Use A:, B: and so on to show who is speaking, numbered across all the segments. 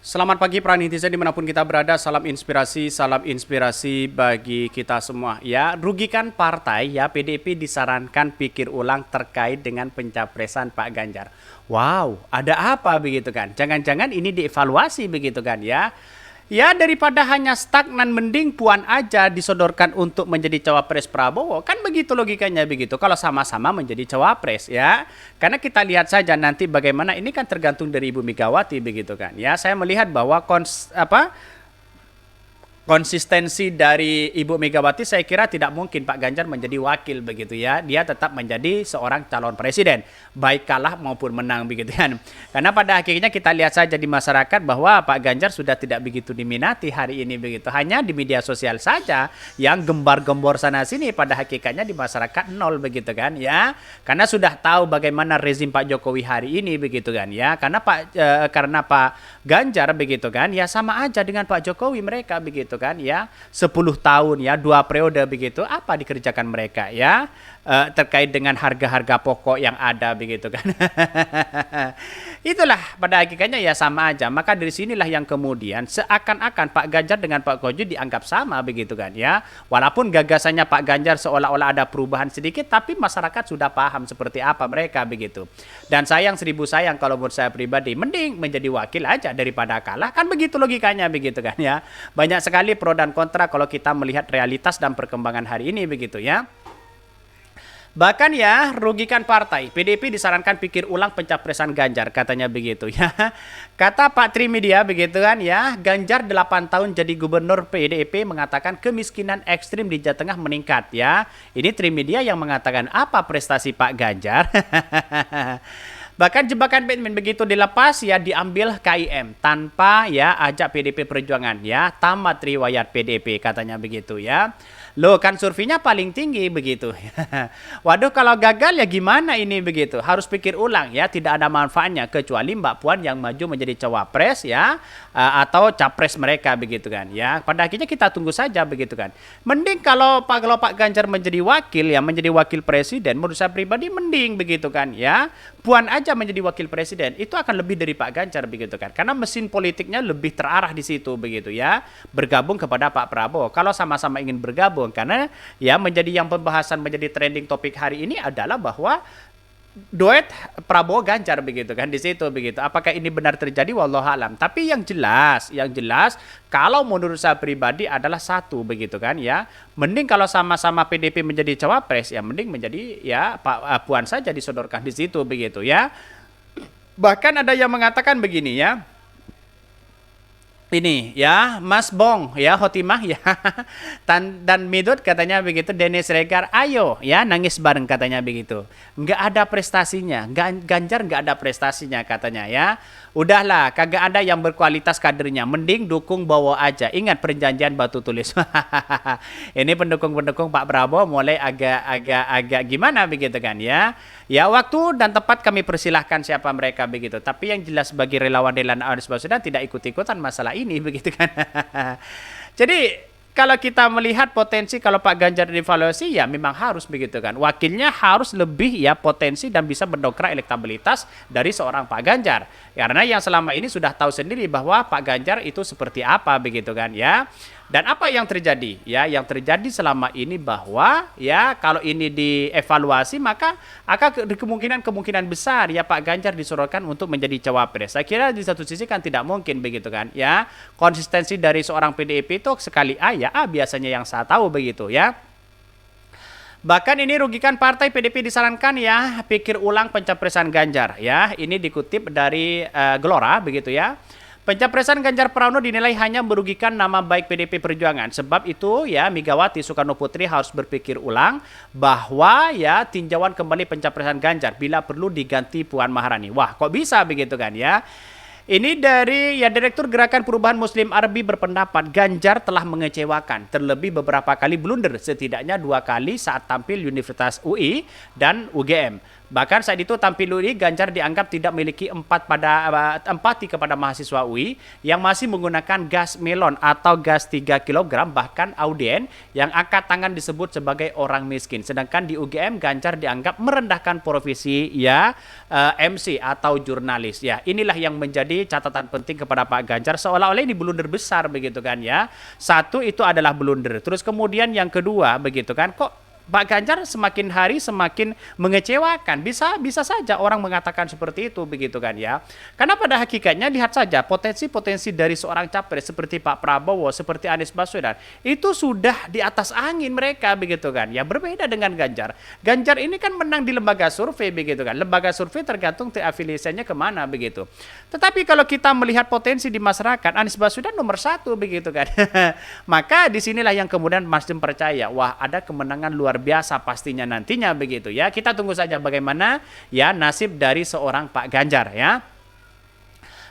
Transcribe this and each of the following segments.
A: Selamat pagi para netizen dimanapun kita berada, salam inspirasi bagi kita semua. Ya, rugikan partai ya, PDIP disarankan pikir ulang terkait dengan pencapresan Pak Ganjar. Wow, ada apa begitu kan? Jangan-jangan ini dievaluasi begitu kan ya? Ya daripada hanya stagnan mending Puan aja disodorkan untuk menjadi cawapres Prabowo. Kan begitu logikanya begitu. Kalau sama-sama menjadi cawapres ya. Karena kita lihat saja nanti bagaimana ini kan tergantung dari Ibu Megawati begitu kan. Ya saya melihat bahwa konsistensi dari Ibu Megawati saya kira tidak mungkin Pak Ganjar menjadi wakil begitu ya. Dia tetap menjadi seorang calon presiden, baik kalah maupun menang begitu kan. Karena pada akhirnya kita lihat saja di masyarakat bahwa Pak Ganjar sudah tidak begitu diminati hari ini begitu. Hanya di media sosial saja yang gembar-gembor sana sini, pada hakikatnya di masyarakat nol begitu kan ya. Karena sudah tahu bagaimana rezim Pak Jokowi hari ini begitu kan ya. Karena Pak Ganjar begitu kan ya sama aja dengan Pak Jokowi mereka begitu kan ya, 10 tahun ya, 2 periode begitu, apa dikerjakan mereka ya, terkait dengan harga-harga pokok yang ada begitu kan. Itulah pada hakikatnya ya sama aja. Maka dari sinilah yang kemudian seakan-akan Pak Ganjar dengan Pak Kojo dianggap sama begitu kan ya. Walaupun gagasannya Pak Ganjar seolah-olah ada perubahan sedikit, tapi masyarakat sudah paham seperti apa mereka begitu. Dan sayang seribu sayang kalau menurut saya pribadi, mending menjadi wakil aja daripada kalah. Kan begitu logikanya begitu kan ya. Banyak sekali pro dan kontra kalau kita melihat realitas dan perkembangan hari ini begitu ya. Bahkan ya, rugikan partai. PDIP disarankan pikir ulang pencapresan Ganjar, katanya begitu ya. Kata Pak Trimedia begitu kan ya, Ganjar 8 tahun jadi gubernur, PDIP mengatakan kemiskinan ekstrim di Jawa Tengah meningkat ya. Ini Trimedia yang mengatakan apa prestasi Pak Ganjar. Bahkan jebakan Batman begitu dilepas ya diambil KIM tanpa ya ajak PDIP Perjuangan ya, tamat riwayat PDIP katanya begitu ya. Loh kan surveinya paling tinggi begitu. Waduh kalau gagal ya gimana ini begitu. Harus pikir ulang ya, tidak ada manfaatnya kecuali Mbak Puan yang maju menjadi cawapres ya, atau capres mereka begitu kan ya. Pada akhirnya kita tunggu saja begitu kan. Mending kalau Pak Ganjar menjadi wakil ya, menjadi wakil presiden, menurut saya pribadi mending begitu kan ya. Puan aja menjadi wakil presiden itu akan lebih dari Pak Ganjar begitu kan. Karena mesin politiknya lebih terarah di situ begitu ya. Bergabung kepada Pak Prabowo. Kalau sama-sama ingin bergabung, karena ya menjadi yang pembahasan menjadi trending topik hari ini adalah bahwa duet Prabowo Ganjar begitu kan di situ begitu. Apakah ini benar terjadi wallahualam. Tapi yang jelas kalau menurut saya pribadi adalah satu begitu kan ya. Mending kalau sama-sama PDIP menjadi cawapres ya mending menjadi ya Pak Puan saja disodorkan di situ begitu ya. Bahkan ada yang mengatakan begini ya. Ini ya Mas Bong ya Hotimah ya dan Midut katanya begitu, Dennis Regar ayo ya nangis bareng katanya begitu, nggak ada prestasinya, Ganjar nggak ada prestasinya katanya ya, udahlah kagak ada yang berkualitas kadernya, mending dukung Bowo aja, ingat perjanjian batu tulis. Ini pendukung-pendukung Pak Prabowo mulai agak gimana begitu kan ya. Ya waktu dan tepat kami persilahkan siapa mereka begitu, tapi yang jelas bagi relawan-relawan Anies Baswedan tidak ikut-ikutan masalah ini begitu kan. Jadi kalau kita melihat potensi kalau Pak Ganjar dievaluasi ya memang harus begitu kan. Wakilnya harus lebih ya potensi dan bisa mendongkrak elektabilitas dari seorang Pak Ganjar. Karena yang selama ini sudah tahu sendiri bahwa Pak Ganjar itu seperti apa begitu kan ya. Dan apa yang terjadi? Ya, yang terjadi selama ini bahwa ya kalau ini dievaluasi maka akan kemungkinan besar ya Pak Ganjar disodorkan untuk menjadi cawapres. Saya kira di satu sisi kan tidak mungkin begitu kan ya. Konsistensi dari seorang PDIP itu sekali A ya A biasanya yang saya tahu begitu ya. Bahkan ini rugikan partai, PDIP disarankan ya pikir ulang pencapresan Ganjar ya. Ini dikutip dari Gelora begitu ya. Pencapresan Ganjar Pranowo dinilai hanya merugikan nama baik PDIP Perjuangan. Sebab itu ya Megawati Soekarno Putri harus berpikir ulang bahwa ya tinjauan kembali pencapresan Ganjar bila perlu diganti Puan Maharani. Wah kok bisa begitu kan ya. Ini dari ya Direktur Gerakan Perubahan Muslim Arbi berpendapat Ganjar telah mengecewakan, terlebih beberapa kali blunder, setidaknya 2 kali saat tampil Universitas UI dan UGM. Bahkan saat itu tampil UI Ganjar dianggap tidak memiliki empati kepada mahasiswa UI yang masih menggunakan gas melon atau gas 3 kg, bahkan audien yang angkat tangan disebut sebagai orang miskin. Sedangkan di UGM Ganjar dianggap merendahkan profesi ya MC atau jurnalis ya. Inilah yang menjadi catatan penting kepada Pak Ganjar, seolah-olah ini blunder besar begitu kan ya. Satu itu adalah blunder. Terus kemudian yang kedua begitu kan, kok Pak Ganjar semakin hari semakin mengecewakan. Bisa saja orang mengatakan seperti itu begitu kan ya. Karena pada hakikatnya lihat saja potensi-potensi dari seorang capres seperti Pak Prabowo, seperti Anies Baswedan itu sudah di atas angin mereka begitu kan. Ya berbeda dengan Ganjar. Ganjar ini kan menang di lembaga survei begitu kan. Lembaga survei tergantung afiliasinya kemana begitu. Tetapi kalau kita melihat potensi di masyarakat, Anies Baswedan nomor 1 begitu kan. Maka disinilah yang kemudian Nasdem percaya, wah ada kemenangan luar biasa pastinya nantinya begitu ya. Kita tunggu saja bagaimana ya nasib dari seorang Pak Ganjar ya.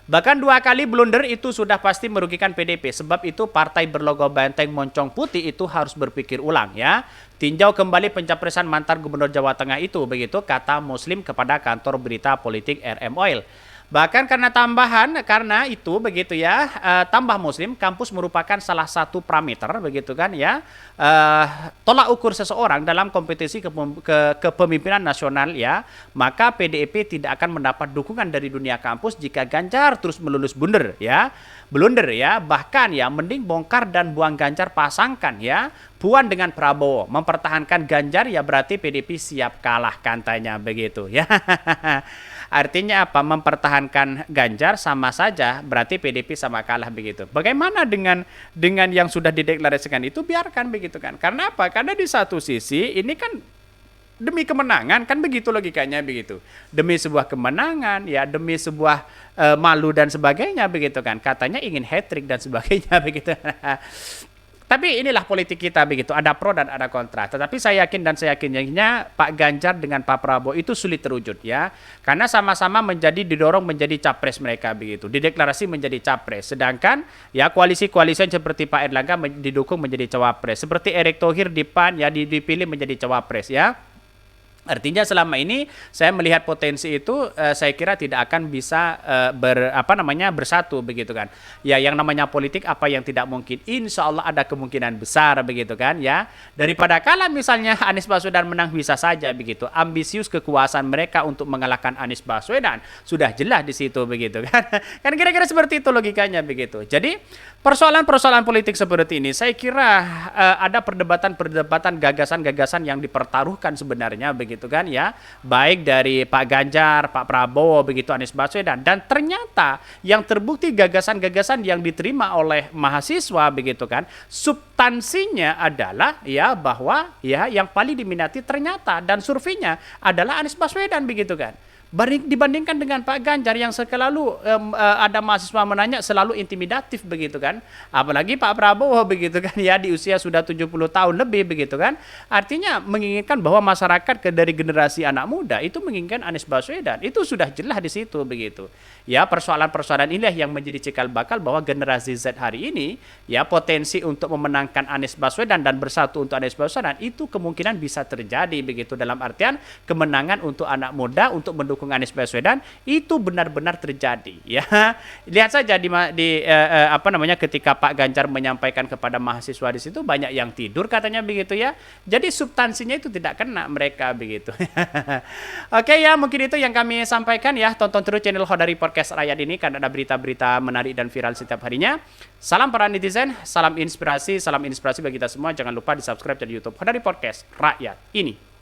A: Bahkan 2 kali blunder itu sudah pasti merugikan PDP. Sebab itu partai berlogo banteng moncong putih itu harus berpikir ulang ya. Tinjau kembali pencapresan mantan Gubernur Jawa Tengah itu begitu kata Muslim kepada kantor berita politik RM Oil. Bahkan karena itu begitu ya, tambah Muslim, kampus merupakan salah satu parameter begitu kan ya, tolak ukur seseorang dalam kompetisi kepemimpinan nasional ya. Maka PDIP tidak akan mendapat dukungan dari dunia kampus jika Ganjar terus melulus blunder ya. Bahkan ya mending bongkar dan buang Ganjar, pasangkan ya Puan dengan Prabowo, mempertahankan Ganjar ya berarti PDIP siap kalah katanya begitu ya. Artinya apa? Mempertahankan Ganjar sama saja berarti PDIP sama kalah begitu. Bagaimana dengan yang sudah dideklarasikan itu? Biarkan begitu kan. Karena apa? Karena di satu sisi ini kan demi kemenangan kan begitu logikanya begitu. Demi sebuah kemenangan ya, demi sebuah malu dan sebagainya begitu kan. Katanya ingin hat-trick dan sebagainya begitu. Tapi inilah politik kita begitu, ada pro dan ada kontra. Tetapi saya yakinnya Pak Ganjar dengan Pak Prabowo itu sulit terwujud ya. Karena sama-sama didorong menjadi capres mereka begitu. Dideklarasi menjadi capres. Sedangkan ya koalisi-koalisi seperti Pak Erlangga didukung menjadi cawapres. Seperti Erick Thohir di PAN ya dipilih menjadi cawapres ya. Artinya selama ini saya melihat potensi itu saya kira tidak akan bisa bersatu begitu kan. Ya yang namanya politik apa yang tidak mungkin, insya Allah ada kemungkinan besar begitu kan ya. Daripada kalah misalnya Anies Baswedan menang bisa saja begitu. Ambisius kekuasaan mereka untuk mengalahkan Anies Baswedan sudah jelas di situ begitu kan. Kan kira-kira seperti itu logikanya begitu. Jadi persoalan-persoalan politik seperti ini saya kira ada perdebatan gagasan-gagasan yang dipertaruhkan sebenarnya begitu kan ya, baik dari Pak Ganjar, Pak Prabowo begitu, Anies Baswedan, dan ternyata yang terbukti gagasan-gagasan yang diterima oleh mahasiswa begitu kan, substansinya adalah ya bahwa ya yang paling diminati ternyata dan surveinya adalah Anies Baswedan begitu kan. Dibandingkan dengan Pak Ganjar yang selalu ada mahasiswa menanya selalu intimidatif begitu kan. Apalagi Pak Prabowo begitu kan ya di usia sudah 70 tahun lebih begitu kan. Artinya menginginkan bahwa masyarakat dari generasi anak muda itu menginginkan Anies Baswedan. Itu sudah jelas di situ begitu. Ya persoalan-persoalan inilah yang menjadi cikal bakal bahwa generasi Z hari ini ya potensi untuk memenangkan Anies Baswedan dan bersatu untuk Anies Baswedan itu kemungkinan bisa terjadi begitu, dalam artian kemenangan untuk anak muda untuk mendukung Anies Baswedan itu benar-benar terjadi ya. Lihat saja ketika Pak Ganjar menyampaikan kepada mahasiswa di situ banyak yang tidur katanya begitu ya. Jadi substansinya itu tidak kena mereka begitu. Oke ya, mungkin itu yang kami sampaikan ya. Tonton terus channel Khodari Podcast Rakyat ini karena ada berita-berita menarik dan viral setiap harinya. Salam para netizen, salam inspirasi bagi kita semua. Jangan lupa di-subscribe di YouTube Khodari Podcast Rakyat ini.